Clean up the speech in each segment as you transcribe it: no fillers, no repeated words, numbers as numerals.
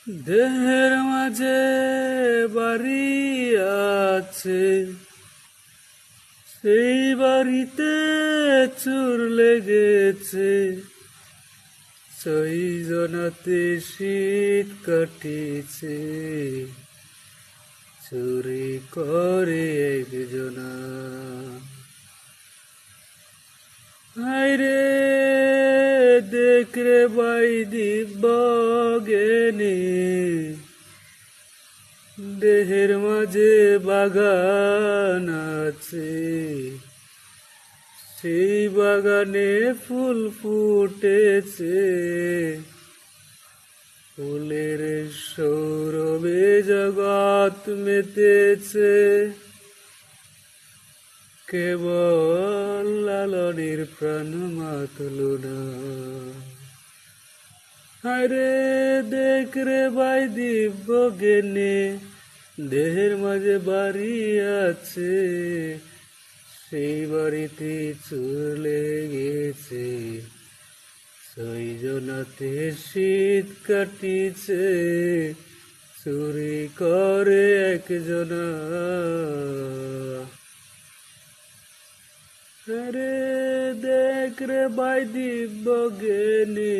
দেহের মাঝে বাড়ি আছে, সেই বাড়িতে চোর লেগেছে। ছয়জনাতে শীত কাটিছে, চুরি করে একজনা। হায়রে দেখ রে বাই দিব্য জ্ঞানী, দেহের মাঝে বাগান আছে, সেই বাগানে ফুল ফুটেছে। ফুলের সৌরভে জগৎ মেতেছে, কেবল লালনের প্রাণ মাতল না। আরে দেখ রে ভাই দিব্য জ্ঞানে, দেহের মাঝে বাড়ি আছে, সেই বাড়িতে চোর লেগেছে। ছয়জনাতে শীত কাটিছে, চুরি করে একজনা। আরে দেখ রে ভাই দিব্য জ্ঞানী,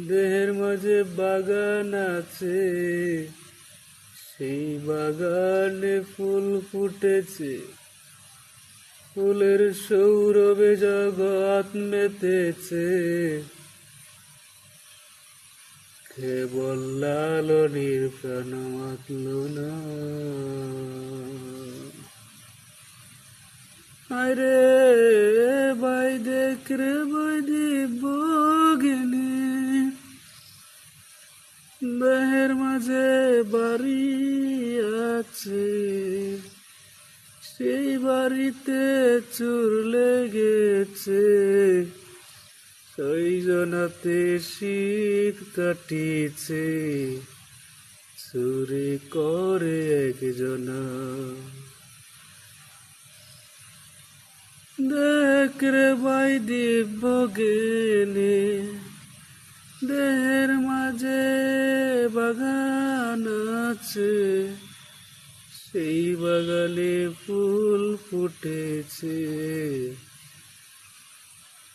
দেহের মাঝে বাগান আছে, সেই বাগানে ফুল ফুটেছে। ফুলের সৌরভে জগৎ মেতেছে, কেবল লালনের প্রাণ মাতল না। আরে ভাই দেখ রে ভাই দিব্য জ্ঞানী, দেহের মাঝে বাড়ি আছে, সেই বাড়িতে চোর লেগেছে। ছয়জনাতে শীত কাটিছে, চুরি করে একজনা। দেখ রে ভাই দিব্য জ্ঞানী, দেহের মাঝে বাগান আছে, সেই বাগানে ফুল ফুটেছে।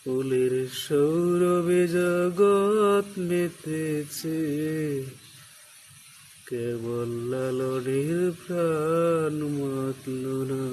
ফুলের সৌরভে জগৎ মেতেছে, কেবল লালনের প্রাণ মাতল না।